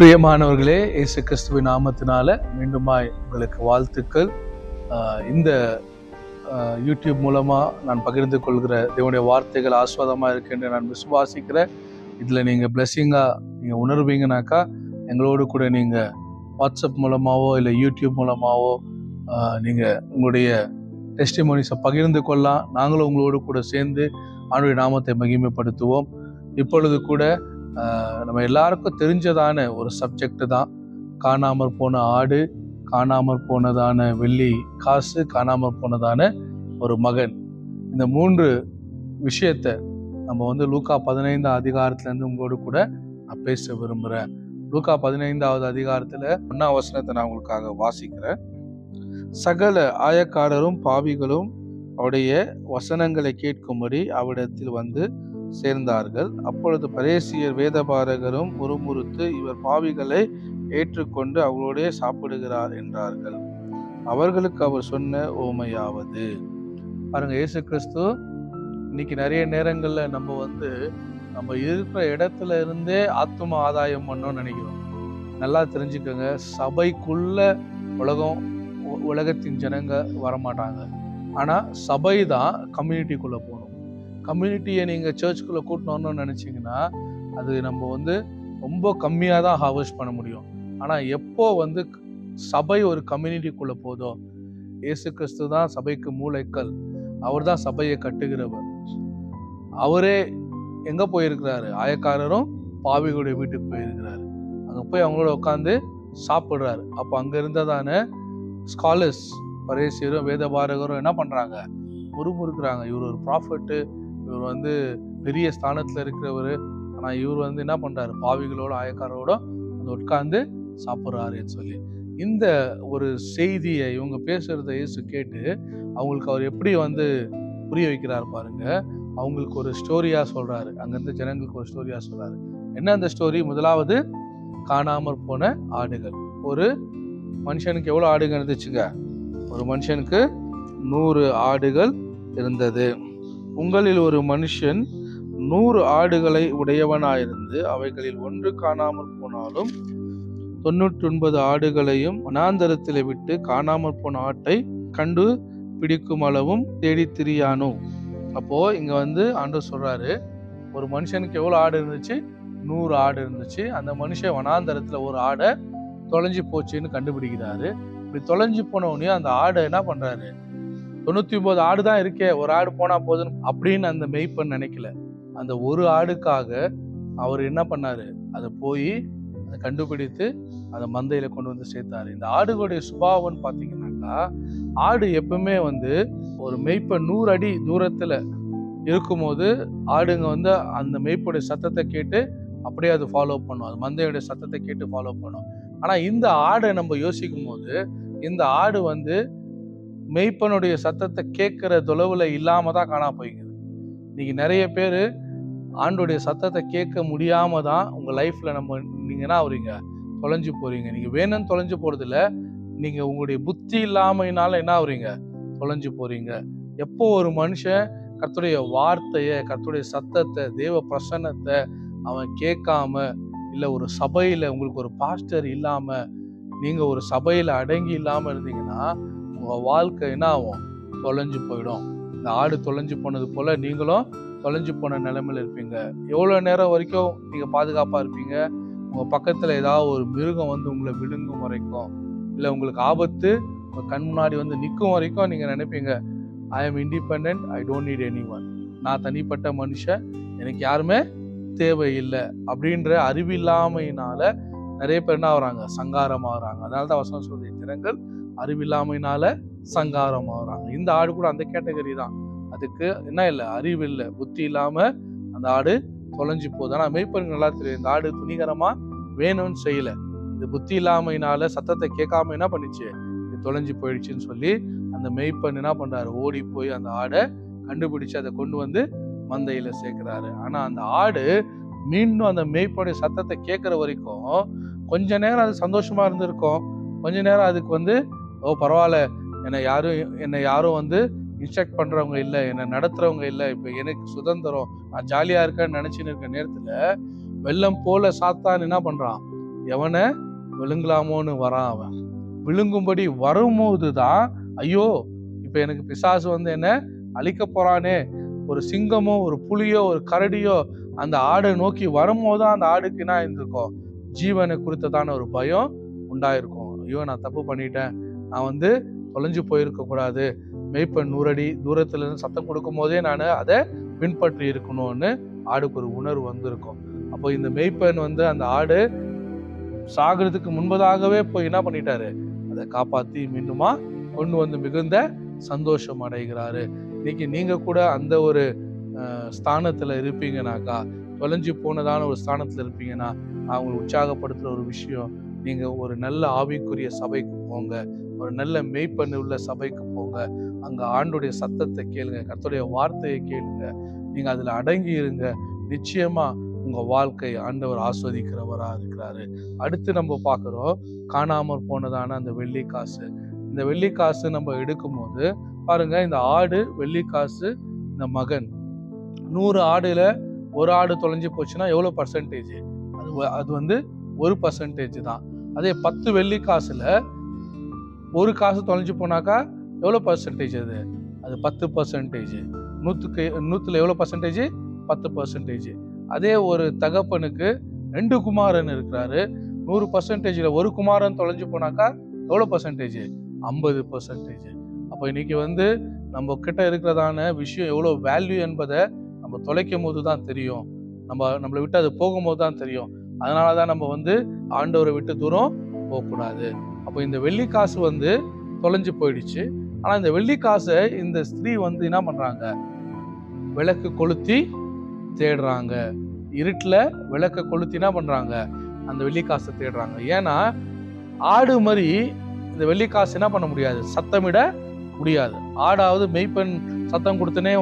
பிரியமானவர்களே, இயேசு கிறிஸ்துவின் நாமத்தினால மீண்டுமாய் உங்களுக்கு வாழ்த்துக்கள். இந்த யூடியூப் மூலமாக நான் பகிர்ந்து கொள்கிற தேவனுடைய வார்த்தைகள் ஆஸ்வாதமாக இருக்கு என்று நான் விசுவாசிக்கிறேன். இதில் நீங்கள் பிளெஸ்ஸிங்காக நீங்கள் உணர்வீங்கனாக்கா எங்களோடு கூட நீங்கள் வாட்ஸ்அப் மூலமாகவோ இல்லை யூடியூப் மூலமாகவோ நீங்கள் உங்களுடைய டெஸ்டிமோனிஸை பகிர்ந்து கொள்ளலாம். நாங்களும் உங்களோடு கூட சேர்ந்து ஆண்டவருடைய நாமத்தை மகிமைப்படுத்துவோம். இப்பொழுது கூட நம்ம எல்லாருக்கும் தெரிஞ்சதான ஒரு சப்ஜெக்ட் தான் காணாமற் போன ஆடு, காணாமற் போனதான வெள்ளி காசு, காணாமற் போனதான ஒரு மகன். இந்த 3 விஷயத்தை நம்ம லூக்கா 15 அதிகாரத்திலேருந்து உங்களோடு கூட நான் பேச விரும்புகிறேன். லூக்கா 15 அதிகாரத்தில் 1 வசனத்தை நான் உங்களுக்காக வாசிக்கிறேன். சகல ஆயக்காரரும் பாவிகளும் அவருடைய வசனங்களை கேட்கும்படி அவ்விடத்தில் வந்து சேர்ந்தார்கள். அப்பொழுது பரிசேயர் வேதபாரகரும் முறுமுறுத்து, இவர் பாவிகளை ஏற்றுக்கொண்டு அவர்களோடே சாப்பிடுகிறார் என்றார்கள். அவர்களுக்கு அவர் சொன்ன ஓமையாவது. பாருங்க, இயேசு கிறிஸ்து இன்னைக்கு நிறைய நேரங்கள்ல நம்ம இருக்கிற இடத்துல இருந்தே ஆத்தும ஆதாயம் பண்ணணும்னு நினைக்கிறோம். நல்லா தெரிஞ்சுக்கோங்க, சபைக்குள்ள உலகத்தின் ஜனங்க வரமாட்டாங்க. ஆனா சபை தான் கம்யூனிட்டிக்குள்ள போகணும். கம்யூனிட்டியை நீங்கள் சர்ச்சுக்குள்ளே கூட்டணும்னு நினச்சிங்கன்னா அது நம்ம ரொம்ப கம்மியாக தான் ஹார்வெஸ்ட் பண்ண முடியும். ஆனால் எப்போ சபை ஒரு கம்யூனிட்டிக்குள்ளே போதோ, இயேசு கிறிஸ்து தான் சபைக்கு மூளைக்கல். அவர் தான் சபையை கட்டுகிறவர். அவரே எங்கே போயிருக்கிறாரு? ஆயக்காரரும் பாவிகளுடைய வீட்டுக்கு போயிருக்கிறாரு. அங்கே போய் அவங்களோட உட்காந்து சாப்பிட்றாரு. அப்போ அங்கே இருந்ததான ஸ்காலர்ஸ், பரிசேயரும் வேதபாரகரும் என்ன பண்ணுறாங்க? முறுமுறுக்கிறாங்க. இவர் ஒரு ப்ராஃபட்டு, இவர் பெரிய ஸ்தானத்தில் இருக்கிறவர். ஆனால் இவர் என்ன பண்ணுறாரு? பாவிகளோட ஆயக்காரோட உட்கார்ந்து சாப்பிட்றாருன்னு சொல்லி இந்த ஒரு செய்தியை இவங்க பேசுறத இயேசு கேட்டு அவங்களுக்கு அவர் எப்படி புரிய வைக்கிறார் பாருங்க. அவங்களுக்கு ஒரு ஸ்டோரியா சொல்றாரு. அங்கிருந்து ஜனங்களுக்கு ஒரு ஸ்டோரியா சொல்றாரு. என்ன அந்த ஸ்டோரி? முதலாவது, காணாமற் போன ஆடுகள். ஒரு மனுஷனுக்கு எவ்வளவு ஆடுகள் இருந்துச்சுங்க? ஒரு மனுஷனுக்கு 100 ஆடுகள் இருந்தது. உங்களில் ஒரு மனுஷன் 100 ஆடுகளை உடையவனாயிருந்து அவைகளில் ஒன்று காணாமற் போனாலும் 99 ஆடுகளையும் வனாந்தரத்தில் விட்டு காணாமற் போன ஆட்டை கண்டு பிடிக்கும் அளவும் தேடி திரியானோ. அப்போ இங்க ஆண்டவர் சொல்றாரு, ஒரு மனுஷனுக்கு எவ்வளவு ஆடு இருந்துச்சு? 100 ஆடு இருந்துச்சு. அந்த மனுஷன் வனாந்தரத்துல ஒரு ஆடை தொலைஞ்சு போச்சுன்னு கண்டுபிடிக்கிறாரு. இப்படி தொலைஞ்சு போனவனையும் அந்த ஆடை என்ன பண்றாரு? 99 ஆடு தான் இருக்கே, ஒரு ஆடு போனா போதும் அப்படின்னு அந்த மெய்ப்பன் நினைக்கல. அந்த ஒரு ஆடுக்காக அவர் என்ன பண்ணாரு? அதை போய் அதை கண்டுபிடித்து அதை மந்தையில கொண்டு சேர்த்தாரு. இந்த ஆடுகளுடைய சுபாவம்னு பாத்தீங்கன்னாக்கா, ஆடு எப்பவுமே ஒரு மெய்ப்பன் 100 அடி தூரத்துல இருக்கும்போது ஆடுங்க அந்த மெய்ப்புடைய சத்தத்தை கேட்டு அப்படியே அது ஃபாலோ பண்ணும். அது மந்தையுடைய சத்தத்தை கேட்டு ஃபாலோ பண்ணும். ஆனா இந்த ஆடை நம்ம யோசிக்கும் போது, இந்த ஆடு மெய்ப்பனுடைய சத்தத்தை கேட்கிற தொலைவுல இல்லாம தான் காணா போய்க்குது. இன்னைக்கு நிறைய பேர் ஆண்டோடைய சத்தத்தை கேட்க முடியாம தான் உங்க லைஃப்ல நீங்க என்ன ஆகுறீங்க? தொலைஞ்சு போறீங்க. நீங்க வேணும்னு தொலைஞ்சு போறது இல்ல, நீங்க உங்களுடைய புத்தி இல்லாமையினால என்ன ஆகுறீங்க? தொலைஞ்சு போறீங்க. எப்போ ஒரு மனுஷன் கர்த்தருடைய வார்த்தைய, கர்த்தருடைய சத்தத்தை, தேவ பிரசன்னத்தை அவன் கேட்காம, இல்ல ஒரு சபையில உங்களுக்கு ஒரு பாஸ்டர் இல்லாம, நீங்க ஒரு சபையில அடங்கி இல்லாம இருந்தீங்கன்னா உங்க வாழ்க்கை என்ன ஆகும்? தொலைஞ்சு போயிடும். இந்த ஆடு தொலைஞ்சு போனது போல நீங்களும் தொலைஞ்சு போன நிலைமையில இருப்பீங்க. எவ்வளவு நேரம் வரைக்கும் நீங்க பாதுகாப்பா இருப்பீங்க? உங்க பக்கத்துல ஏதாவது ஒரு மிருகம் உங்களை விழுங்கும் வரைக்கும், இல்ல உங்களுக்கு ஆபத்து உங்க கண் முன்னாடி நிற்கும் வரைக்கும் நீங்க நினைப்பீங்க, I am independent, I don't need anyone. நான் தனிப்பட்ட மனுஷன், எனக்கு யாருமே தேவையில்லை அப்படின்ற அறிவில்லாமையினால நிறைய பேர் என்ன ஆகுறாங்க? சங்காரமாகறாங்க. அதனாலதான் வசனம் சொல்ற ஜனங்கள் அறிவில்லாமையினால சங்காரமாகறாங்க. இந்த ஆடு கூட அந்த கேட்டகரி தான். அதுக்கு என்ன இல்லை? அறிவு இல்லை, புத்தி இல்லாம அந்த ஆடு தொலைஞ்சு போகுது. ஆனா மெய்ப்பனுக்கு நல்லா தெரியும், இந்த ஆடு துணிகரமா வேணும்னு செய்யல. இது புத்தி இல்லாமையினால சத்தத்தை கேட்காம என்ன பண்ணிச்சு? இது தொலைஞ்சு போயிடுச்சுன்னு சொல்லி அந்த மெய்ப்பன் என்ன பண்றாரு? ஓடி போய் அந்த ஆடை கண்டுபிடிச்சு அதை கொண்டு மந்தையில சேர்க்கிறாரு. ஆனா அந்த ஆடு மீண்டும் அந்த மெய்ப்பனுடைய சத்தத்தை கேட்கிற வரைக்கும் கொஞ்ச நேரம் அது சந்தோஷமா இருந்திருக்கும். கொஞ்ச நேரம் அதுக்கு ஓ பரவாயில்ல, என்னை யாரும் இன்ஸ்ட்ரக்ட் பண்றவங்க இல்லை, என்னை நடத்துறவங்க இல்லை, இப்ப எனக்கு சுதந்திரம், நான் ஜாலியா இருக்கேன்னு நினைச்சுன்னு இருக்க நேரத்துல வெள்ளம் போல சாத்தான் என்ன பண்றான்? எவனை விழுங்கலாமோன்னு வரான். அவன் விழுங்கும்படி வரும்போது தான் ஐயோ இப்ப எனக்கு பிசாசு வந்து என்ன அழிக்க போறானே, ஒரு சிங்கமோ ஒரு புலியோ ஒரு கரடியோ அந்த ஆடை நோக்கி வரும்போது அந்த ஆடுக்கு என்ன இருந்திருக்கும், ஜீவனை குறித்ததான ஒரு பயம் உண்டாயிருக்கும். ஐயோ நான் தப்பு பண்ணிட்டேன், நான் வந்து தொலைஞ்சு போயிருக்க கூடாது, மெய்ப்பெண் 100 அடி தூரத்துல இருந்து சத்தம் கொடுக்கும் போதே நான் அதை பின்பற்றி இருக்கணும்னு ஆடுக்கு ஒரு உணர்வு வந்திருக்கும். அப்போ இந்த மெய்ப்பெண் வந்து அந்த ஆடு சாகிறதுக்கு முன்பதாகவே போய் என்ன பண்ணிட்டாரு, அதை காப்பாத்தி மீண்டுமா கொண்டு வந்து மிகுந்த சந்தோஷம் அடைகிறாரு. இன்னைக்கு நீங்க கூட அந்த ஒரு ஸ்தானத்துல இருப்பீங்கன்னாக்கா, தொலைஞ்சு போனதான ஒரு ஸ்தானத்துல இருப்பீங்கன்னா, அவங்களை உற்சாகப்படுத்துற ஒரு விஷயம், நீங்க ஒரு நல்ல ஆவிக்குரிய சபைக்கு போங்க, ஒரு நல்ல மெய்ப்பெண் உள்ள சபைக்கு போங்க. அங்க ஆண்டுடைய சத்தத்தை கேளுங்க, கர்த்தருடைய வார்த்தையை கேளுங்க, நீங்க அதுல அடங்கி இருங்க. நிச்சயமா உங்க வாழ்க்கை ஆண்டவர் ஆஸ்வதிக்கிறவரா இருக்கிறாரு. அடுத்து நம்ம பார்க்கிறோம் காணாமற் போனதான அந்த வெள்ளி காசு. இந்த வெள்ளி காசு நம்ம எடுக்கும் போது பாருங்க, இந்த ஆடு வெள்ளி காசு, இந்த மகன் 100 ஆடுல ஒரு ஆடு தொலைஞ்சு போச்சுன்னா எவ்வளவு பர்சன்டேஜ்? அது வந்து 1% தான். அதே 10 வெள்ளி காசுல ஒரு காசு தொலைஞ்சு போனாக்கா எவ்வளவு பர்சன்டேஜ்? அது 10%. 100ல எவ்வளவு பர்சன்டேஜ்? 10%. அதே ஒரு தகப்பனுக்கு 2 குமாரன் இருக்கிறாரு, 100%ல ஒரு குமாரன் தொலைஞ்சு போனாக்கா எவ்வளவு பர்சன்டேஜ்? 50%. அப்போ இன்னைக்கு வந்து நம்ம கிட்ட இருக்கிறதான விஷயம் எவ்வளவு வேல்யூ என்பதை நம்ம தொலைக்கும் போது தான் தெரியும், நம்மளை விட்டு அது போகும்போது தான் தெரியும். அதனாலதான் நம்ம வந்து ஆண்டவரை விட்டு தூரம் போகக்கூடாது. அப்போ இந்த வெள்ளி காசு வந்து தொலைஞ்சு போயிடுச்சு. ஆனா இந்த வெள்ளி காசை இந்த ஸ்திரீ வந்து என்ன பண்றாங்க, விளக்கு கொளுத்தி தேடுறாங்க. இருட்டுல விளக்க கொளுத்தி என்ன பண்றாங்க, அந்த வெள்ளி காசை தேடுறாங்க. ஏன்னா ஆடு மாதிரி இந்த வெள்ளி காசு என்ன பண்ண முடியாது, சத்தமிட முடியாது. ஆடாவது மெய்ப்பெண் சத்தம் கொடுத்துனே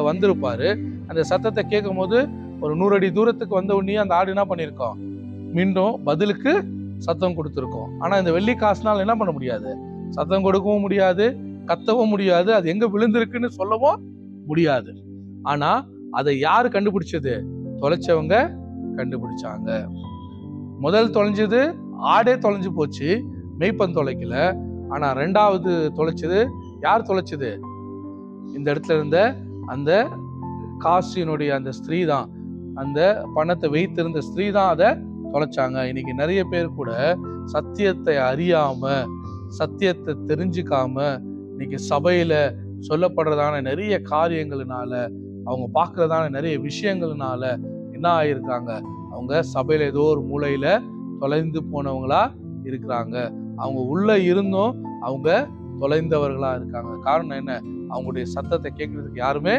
வந்திருப்பாரு. அந்த சத்தத்தை கேட்கும் போது ஒரு 100 அடி தூரத்துக்கு வந்த உடனே அந்த ஆடு என்ன பண்ணிருக்கோம், மீண்டும் பதிலுக்கு சத்தம் கொடுத்துருக்கோம். ஆனா இந்த வெள்ளி காசுனால என்ன பண்ண முடியாது, சத்தம் கொடுக்கவும் முடியாது, கத்தவும் முடியாது, அது எங்க விழுந்திருக்குன்னு சொல்லவும் முடியாது. ஆனா அதை யாரு கண்டுபிடிச்சது, தொலைச்சவங்க கண்டுபிடிச்சாங்க. முதல் தொலைஞ்சது ஆடே தொலைஞ்சு போச்சு, மெய்ப்பெண் தொலைக்கல. ஆனா 2வது தொலைச்சது யார் தொலைச்சது, இந்த இடத்துல இருந்த அந்த காசினுடைய அந்த ஸ்திரீ தான், அந்த பணத்தை வைத்திருந்த ஸ்திரீ தான் அதை தொலைச்சாங்க. இன்னைக்கு நிறைய பேர் கூட சத்தியத்தை அறியாம, சத்தியத்தை தெரிஞ்சுக்காம, இன்னைக்கு சபையில சொல்லப்படுறதான நிறைய காரியங்கள்னால, அவங்க பார்க்கறதான நிறைய விஷயங்கள்னால என்ன ஆயிருக்காங்க, அவங்க சபையில ஏதோ ஒரு மூலையில தொலைந்து போனவங்களா இருக்கிறாங்க. அவங்க உள்ள இருந்தும் அவங்க தொலைந்தவர்களா இருக்காங்க. காரணம் என்ன, அவங்களுடைய சத்தத்தை கேட்கறதுக்கு யாருமே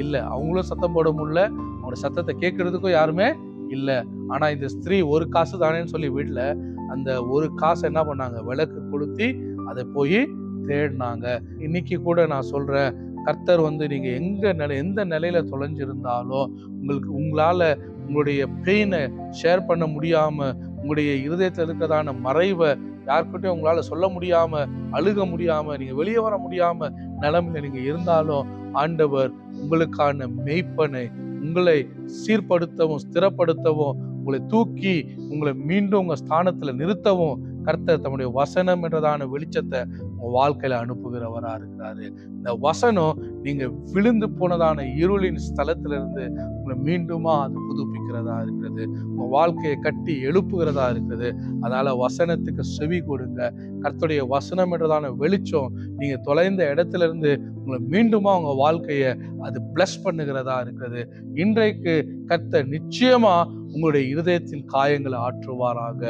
இல்லை, அவங்களும் சத்தம் போட முடியல, அவங்களோட சத்தத்தை கேட்கறதுக்கும் யாருமே இல்லை. ஆனா இந்த ஸ்திரீ ஒரு காசு தானேன்னு சொல்லி வீட்டுல அந்த ஒரு காசை என்ன பண்ணாங்க, விளக்கு கொளுத்தி அதை போய் தேடினாங்க. இன்னைக்கு கூட நான் சொல்றேன், கர்த்தர் வந்து நீங்க எந்த நிலையில தொலைஞ்சிருந்தாலும், உங்களால உங்களுடைய பெயினை ஷேர் பண்ண முடியாம, உங்களுடைய இருதயத்தில் இருக்கிறதான மறைவை யாருக்கிட்டையும் உங்களால சொல்ல முடியாம, அழுக முடியாம, நீங்க வெளியே வர முடியாம நிலைமையில நீங்க இருந்தாலும், ஆண்டவர் உங்களுக்கான மெய்ப்பனை உங்களை சீர்படுத்தவும் ஸ்திரப்படுத்தவும், உங்களை தூக்கி உங்களை மீண்டும் உங்க ஸ்தானத்துல நிறுத்தவும் கர்த்தர் தம்முடைய வசனம் என்றதான வெளிச்சத்தை உங்க வாழ்க்கையில அனுப்புகிறவரா இருக்கிறாரு. இந்த வசனம் நீங்க விழுந்து போனதான இருளின் ஸ்தலத்திலிருந்து உங்களை மீண்டுமா அது புதுப்பிக்கிறதா இருக்கிறது, உங்க வாழ்க்கையை கட்டி எழுப்புகிறதா இருக்கிறது. அதனால வசனத்துக்கு செவி கொடுங்க. கர்த்தருடைய வசனம் என்றதான வெளிச்சம் நீங்க தொலைந்த இடத்துல இருந்து உங்களை மீண்டுமா உங்க வாழ்க்கைய அது பிளஸ் பண்ணுகிறதா இருக்கிறது. இன்றைக்கு கர்த்தர் நிச்சயமா உங்களுடைய இருதயத்தின் காயங்களை ஆற்றுவாராக.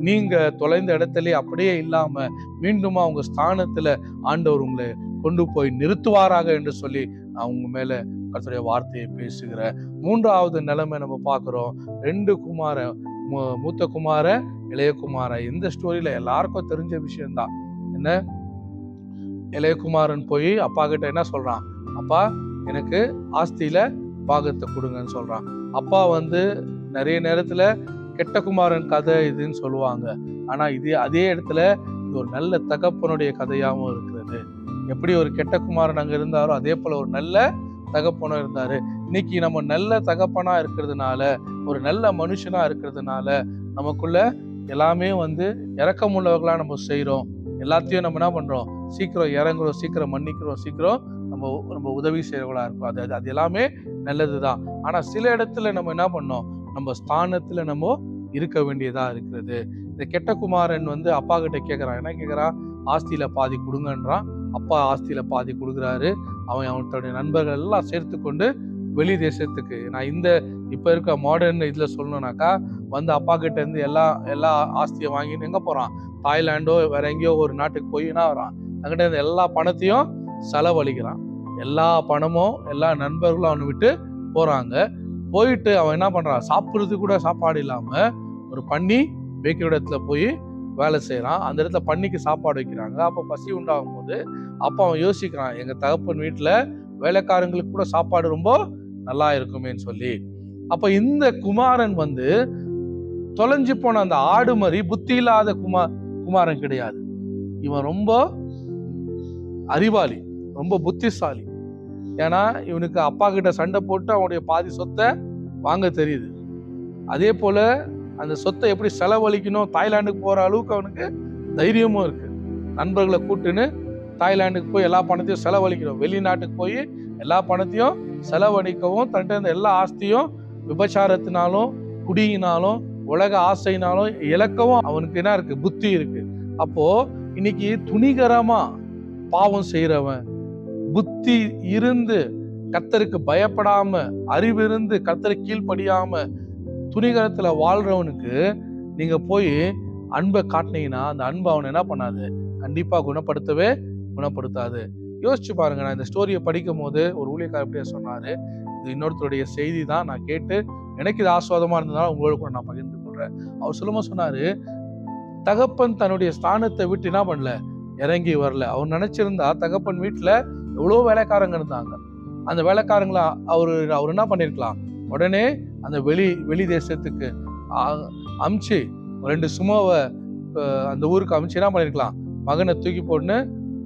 நீங்க தொலைந்த இடத்திலே அப்படியே இல்லாம மீண்டுமா உங்க ஸ்தானத்துல ஆண்டவர் உங்களை கொண்டு போய் நிறுத்துவாராக என்று சொல்லி நான் உங்க மேல கர்த்தருடைய வார்த்தையை பேசுகிறேன். 3வது நிலைமை நம்ம பார்க்கிறோம். 2 குமாரன், மூத்த குமார இளைய குமார. இந்த ஸ்டோரியில எல்லாருக்கும் தெரிஞ்ச விஷயம்தான். என்ன, இளையகுமாரன் போய் அப்பா கிட்ட என்ன சொல்றான், அப்பா எனக்கு ஆஸ்தியில பாகத்தை கொடுங்கன்னு சொல்றான். அப்பா வந்து நிறைய நேரத்துல கெட்ட குமாரன் கதை இதுன்னு சொல்லுவாங்க. ஆனா அதே இடத்துல இது ஒரு நல்ல தகப்பனுடைய கதையாகவும் இருக்கிறது. எப்படி ஒரு கெட்ட குமாரன் அங்க இருந்தாரோ அதே போல ஒரு நல்ல தகப்பனும் இருந்தாரு. இன்னைக்கு நம்ம நல்ல தகப்பனா இருக்கிறதுனால, ஒரு நல்ல மனுஷனா இருக்கிறதுனால நமக்குள்ள எல்லாமே வந்து இறக்கமுள்ளவர்களா நம்ம செய்கிறோம். எல்லாத்தையும் நம்ம என்ன பண்றோம், சீக்கிரம் இறங்குறோம், சீக்கிரம் மன்னிக்கிறோம், சீக்கிரம் நம்ம நம்ம உதவி செய்யறவங்களா இருக்கும். அது அது எல்லாமே நல்லதுதான். ஆனா சில இடத்துல நம்ம என்ன பண்ணோம், நம்ம ஸ்தானத்துல நம்ம இருக்க வேண்டியதா இருக்கிறது. இந்த கெட்ட குமாரன் வந்து அப்பா கிட்ட கேட்கறான். என்ன கேட்கறான்? ஆஸ்தியில பாதி கொடுங்கன்றான். அப்பா ஆஸ்தியில பாதி கொடுக்குறாரு. அவனுடைய நண்பர்கள் எல்லாம் சேர்த்து கொண்டு வெளி தேசத்துக்கு, நான் இந்த இப்ப இருக்க மாடர்ன் இதுல சொல்லணும்னாக்கா, வந்து அப்பா கிட்ட இருந்து எல்லா ஆஸ்தியை வாங்கிட்டு எங்க போறான்? தாய்லாண்டோ வேற எங்கேயோ ஒரு நாட்டுக்கு போய் என்ன வரான், தங்கிட்ட இருந்த எல்லா பணத்தையும் செலவழிக்கிறான். எல்லா பணமும் எல்லா நண்பர்களும் அவனை விட்டு போறாங்க. போயிட்டு அவன் என்ன பண்றான், சாப்பிடுறதுக்கு கூட சாப்பாடு இல்லாம ஒரு பன்னி வைக்கிற இடத்துல போய் வேலை செய்யறான். அந்த இடத்துல பன்னிக்கு சாப்பாடு வைக்கிறாங்க. அப்ப பசி உண்டாகும் போது அப்ப அவன் யோசிக்கிறான், எங்க தகப்பன் வீட்டுல வேலைக்காரங்களுக்கு கூட சாப்பாடு ரொம்ப நல்லா இருக்குமேன்னு சொல்லி. அப்ப இந்த குமாரன் வந்து தொலைஞ்சு போன அந்த ஆடு மாதிரி புத்தி இல்லாத குமாரன் கிடையாது. இவன் ரொம்ப அறிவாளி, ரொம்ப புத்திசாலி. ஏன்னா இவனுக்கு அப்பா கிட்ட சண்டை போட்டு அவனுடைய பாதி சொத்தை வாங்க தெரியுது. அதே போல அந்த சொத்தை எப்படி செலவழிக்கணும், தாய்லாந்துக்கு போற அளவுக்கு அவனுக்கு தைரியமும் இருக்கு. நண்பர்களை கூட்டுன்னு தாய்லாந்துக்கு போய் எல்லா பணத்தையும் செலவழிக்கணும், வெளிநாட்டுக்கு போய் எல்லா பணத்தையும் செலவழிக்கவும், தன்கிட்ட எல்லா ஆஸ்தியும் விபச்சாரத்தினாலும் குடியினாலும் உலக ஆசையினாலும் இழக்கவும் அவனுக்கு என்ன இருக்கு, புத்தி இருக்கு. அப்போ இன்னைக்கு துணிகரமா பாவம் செய்யறவன், புத்தி இருந்து கர்த்தருக்கு பயப்படாம, அறிவு இருந்து கர்த்தருக்கு கீழ்ப்படியாம துணிகரத்துல வாழ்றவனுக்கு நீங்க போய் அன்பை காட்டினீங்கன்னா அந்த அன்பை அவனை என்ன பண்ணாது, கண்டிப்பா குணப்படுத்தாது. யோசிச்சு பாருங்க. நான் இந்த ஸ்டோரியை படிக்கும் போது ஒரு ஊழியக்காரர் எப்படியா சொன்னாரு, இது இன்னொருத்தருடைய செய்தி தான், நான் கேட்டு எனக்கு இது ஆஸ்வாதமா இருந்ததுனால உங்களோட கூட நான் பகிர்ந்து கொள்றேன். அவர் சொல்லும்போது சொன்னாரு, தகப்பன் தன்னுடைய ஸ்தானத்தை விட்டு என்ன பண்ணல, இறங்கி வரல. அவர் நினைச்சிருந்தா தகப்பன் வீட்டுல எவ்வளவு வேலைக்காரங்க இருந்தாங்க. அந்த வேலைக்காரங்களை அவர் என்ன பண்ணிருக்கலாம், உடனே அந்த வெளி தேசத்துக்கு அமிச்சு 2 சுமோவை அந்த ஊருக்கு அமிச்சு என்ன பண்ணிருக்கலாம், மகனை தூக்கி போட்டுன்னு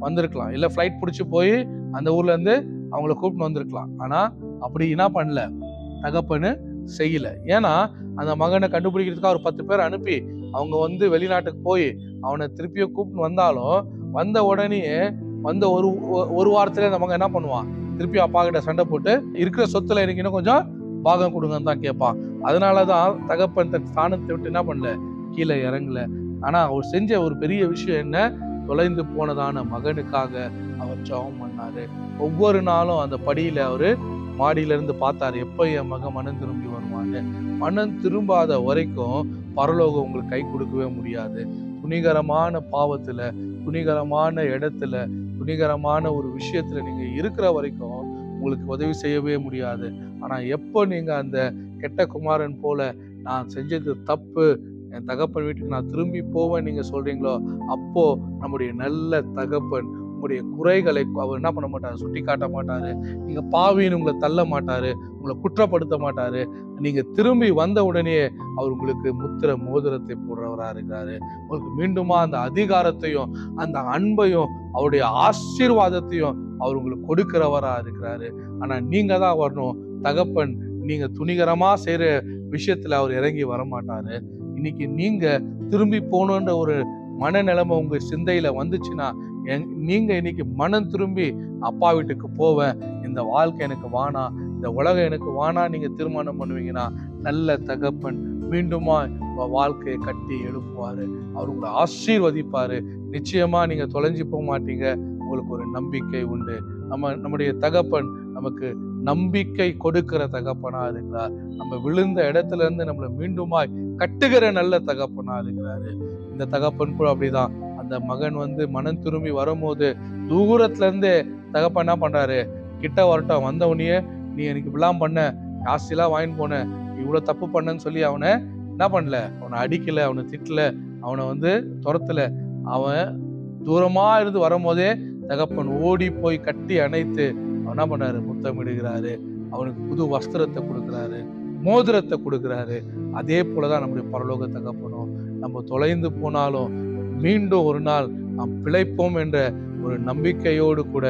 வந்திருக்கலாம். இல்ல ஃபிளைட் பிடிச்சி போய் அந்த ஊர்ல இருந்து அவங்கள கூப்பிட்டு வந்திருக்கலாம். ஆனா அப்படி என்ன பண்ணல, தகப்பன்னு செய்யல. ஏன்னா அந்த மகனை கண்டுபிடிக்கிறதுக்காக ஒரு 10 பேர் அனுப்பி அவங்க வந்து வெளிநாட்டுக்கு போய் அவனை திருப்பியும் கூப்பிட்டு வந்தாலும், வந்த உடனே வந்த ஒரு வாரத்திலே அந்த மகன் என்ன பண்ணுவான், திருப்பியும் அப்பா கிட்ட சண்டை போட்டு இருக்கிற சொத்துல எனக்கு இன்னும் கொஞ்சம் பாகம் கொடுங்கன்னு தான் கேட்பான். அதனாலதான் தகப்பன் தன் ஸ்தானத்தை விட்டு என்ன பண்ணல, கீழே இறங்கல. ஆனா அவர் செஞ்ச ஒரு பெரிய விஷயம் என்ன, தொலைந்து போனதான மகனுக்காக அவர் ஜெபம் பண்ணாரு. ஒவ்வொரு நாளும் அந்த படியில அவரு மாடியில இருந்து பார்த்தாரு, எப்ப என் மகன் மனம் திரும்பி வருவான்னு. மனம் திரும்பாத வரைக்கும் பரலோகம் உங்களுக்கு கை கொடுக்கவே முடியாது. துணிகரமான பாவத்துல, துணிகரமான இடத்துல, துணிகரமான ஒரு விஷயத்துல நீங்க இருக்கிற வரைக்கும் உங்களுக்கு உதவி செய்யவே முடியாது. ஆனா எப்போ நீங்க அந்த கெட்ட குமாரன் போல நான் செஞ்சது தப்பு, என் தகப்பன் வீட்டுக்கு நான் திரும்பி போவேன் நீங்க சொல்றீங்களோ, அப்போ நம்முடைய நல்ல தகப்பன் உங்களுடைய குறைகளை அவர் என்ன பண்ண மாட்டாரு, சுட்டி காட்ட மாட்டாரு. நீங்க பாவின்னு உங்களை தள்ள மாட்டாரு, உங்களை குற்றப்படுத்த மாட்டாரு. நீங்க திரும்பி வந்த உடனே அவர் உங்களுக்கு முத்திர மோதிரத்தை போடுறவரா இருக்கிறாரு. உங்களுக்கு மீண்டுமா அந்த அதிகாரத்தையும் அந்த அன்பையும் அவருடைய ஆசீர்வாதத்தையும் அவர் உங்களுக்கு கொடுக்கிறவரா இருக்கிறாரு. ஆனா நீங்க தான் வரணும். தகப்பன் நீங்க துணிகரமா செய்யற விஷயத்துல அவர் இறங்கி வரமாட்டாரு. இன்னைக்கு நீங்க திரும்பி போகணுன்ற ஒரு மனநிலைமை உங்க சிந்தையில வந்துச்சுன்னா, நீங்க இன்னைக்கு மனம் திரும்பி அப்பா வீட்டுக்கு போவேன், இந்த வாழ்க்கை எனக்கு வானா, இந்த உலகம் எனக்கு வானா நீங்க தீர்மானம் பண்ணுவீங்கன்னா, நல்ல தகப்பன் மீண்டுமா வாழ்க்கையை கட்டி எழுப்புவாரு. அவர் உங்களை ஆசீர்வதிப்பாரு. நிச்சயமா நீங்க தொலைஞ்சு போக மாட்டீங்க. உங்களுக்கு ஒரு நம்பிக்கை உண்டு. நம்முடைய தகப்பன் நமக்கு நம்பிக்கை கொடுக்கிற தகப்பனா இருக்கிறார். நம்ம விழுந்த இடத்துல இருந்து நம்மளை மீண்டுமாய் கட்டுகிற நல்ல தகப்பனா இருக்கிறாரு. இந்த தகப்பன் கூட அப்படிதான். அந்த மகன் வந்து மனம் திரும்பி வரும்போது தூரத்துல இருந்தே தகப்பன் என்ன பண்றாரு, கிட்ட வரட்டும், வந்தவனையே நீ எனக்கு இப்படிலாம் பண்ண, காசெல்லாம் வாங்கிட்டு போன, இவ்வளவு தப்பு பண்ணன்னு சொல்லி அவனை என்ன பண்ணல, அவனை அடிக்கல, அவனை திட்டல, அவனை வந்து துரத்துல. அவன் தூரமா இருந்து வரும்போதே தகப்பன் ஓடி போய் கட்டி அணைத்து அவன் என்ன பண்ணாரு, முத்தமிடுகிறாரு. அவனுக்கு புது வஸ்திரத்தை கொடுக்குறாரு, மோதிரத்தை கொடுக்குறாரு. அதே போலதான் நம்முடைய பரலோக தகப்பனும். நம்ம தொலைந்து போனாலும் மீண்டும் ஒரு நாள் நாம் பிழைப்போம் என்ற ஒரு நம்பிக்கையோடு கூட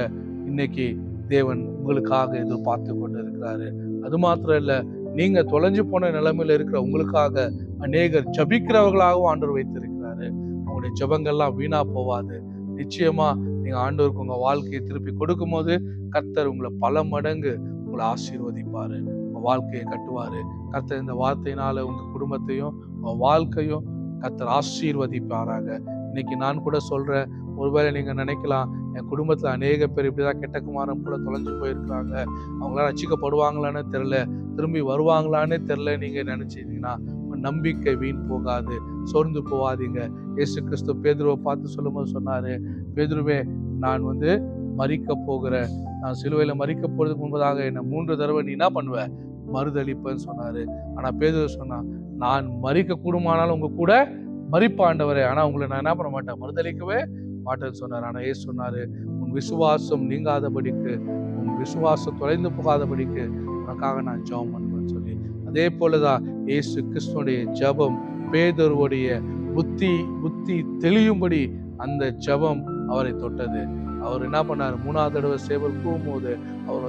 இன்னைக்கு தேவன் உங்களுக்காக எதிர்பார்த்து கொண்டு இருக்கிறாரு. அது மாத்திரம் இல்ல, நீங்க தொலைஞ்சு போன நிலைமையில இருக்கிற உங்களுக்காக அநேகர் ஜபிக்கிறவர்களாகவும் ஆண்டவர் வைத்திருக்கிறாரு. உங்களுடைய ஜபங்கள்லாம் வீணா போவாது. நிச்சயமா நீங்க ஆண்டவருக்கு உங்க வாழ்க்கையை திருப்பி கொடுக்கும் போது கர்த்தர் உங்களை பல மடங்கு உங்களை ஆசீர்வதிப்பாரு, உங்க வாழ்க்கையை கட்டுவாரு. கர்த்தர் இந்த வார்த்தையினால உங்க குடும்பத்தையும் உங்க வாழ்க்கையும் கர்த்தர் ஆசீர்வதிப்பாராக. இன்னைக்கு நான் கூட சொல்றேன், ஒருவேளை நீங்க நினைக்கலாம், என் குடும்பத்துல அநேக பேர் இப்படிதான் கெட்ட குமாரன் போல தொலைஞ்சு போயிருக்கிறாங்க, அவங்களாம் ரட்சிக்கப்படுவாங்களான்னு தெரியல, திரும்பி வருவாங்களான்னு தெரியல, நீங்க நினைச்சீங்கன்னா நம்பிக்கை வீண் போகாது, சோர்ந்து போவாதீங்க. இயேசு கிறிஸ்து பேதுருவை பார்த்து சொல்லும்போது சொன்னாரு, பேதுருவே, நான் மரிக்க போகிறேன், நான் சிலுவையில மரிக்க போறதுக்கு முன்பதாக என்ன 3 தடவை நீ என்ன பண்ணுவ, மறுதளிப்பேன்னு சொன்னாரு. ஆனா பேதுரு சொன்னா, நான் மரிக்க கூடுமானாலும் உங்க கூட மரிப்பாண்டவரே, ஆனா உங்களை நான் என்ன பண்ண மாட்டேன், மறுதளிக்கவே மாட்டேன்னு சொன்னார். ஆனா ஏசு சொன்னாரு, உன் விசுவாசம் நீங்காதபடிக்கு, உன் விசுவாசம் தொலைந்து போகாதபடிக்கு உனக்காக நான் ஜெபம் பண்ணுவேன்னு சொல்லி. அதே போலதான் இயேசு கிறிஸ்துடைய ஜெபம் பேதுருவுடைய புத்தி தெளியும்படி அந்த ஜெபம் அவரை தொட்டது. அவர் என்ன பண்ணாரு, 3ஆவது தடவை சேவல் கூவும்போது அவர்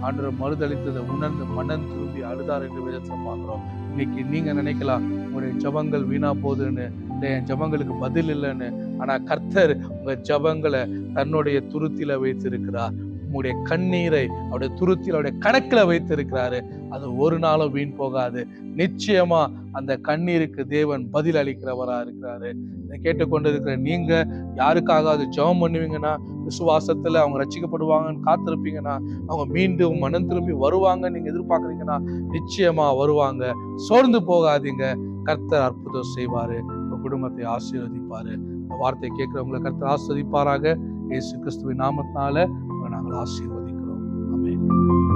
ஆண்டவரை மறுதளித்ததை உணர்ந்து மனம் திரும்பி அழுதார் என்ற விதத்துல பார்க்கிறோம். இன்னைக்கு நீங்க நினைக்கலாம், உங்களுடைய ஜபங்கள் வீணா போகுதுன்னு, என் ஜபங்களுக்கு பதில் இல்லைன்னு. ஆனா கர்த்தர் உங்க ஜபங்களை தன்னுடைய துருத்தில வைத்திருக்கிறார். உங்களுடைய கண்ணீரை அவருடைய துருத்தில அவருடைய கணக்குல வைத்திருக்கிறாரு. அது ஒரு நாளும் வீண் போகாது. நிச்சயமா அந்த கண்ணீருக்கு தேவன் பதில் அளிக்கிறவரா இருக்கிறாரு. இதை கேட்டுக்கொண்டிருக்கிற நீங்க யாருக்காக அது ஜெபம் பண்ணுவீங்கன்னா, விசுவாசத்துல அவங்க ரட்சிக்கப்படுவாங்கன்னு காத்திருப்பீங்கன்னா, அவங்க மீண்டும் மனம் திரும்பி வருவாங்க நீங்க எதிர்பார்க்குறீங்கன்னா, நிச்சயமா வருவாங்க. சோர்ந்து போகாதீங்க. கர்த்தர் அற்புதம் செய்வாரு, உங்க குடும்பத்தை ஆசீர்வதிப்பாரு. இந்த வார்த்தையை கேட்கிறவங்களை கர்த்தர் ஆசீர்வதிப்பாராக. இயேசு கிறிஸ்துவின் நாமத்தினால நாங்கள் ஆசீர்வதிக்கிறோம். ஆமென்.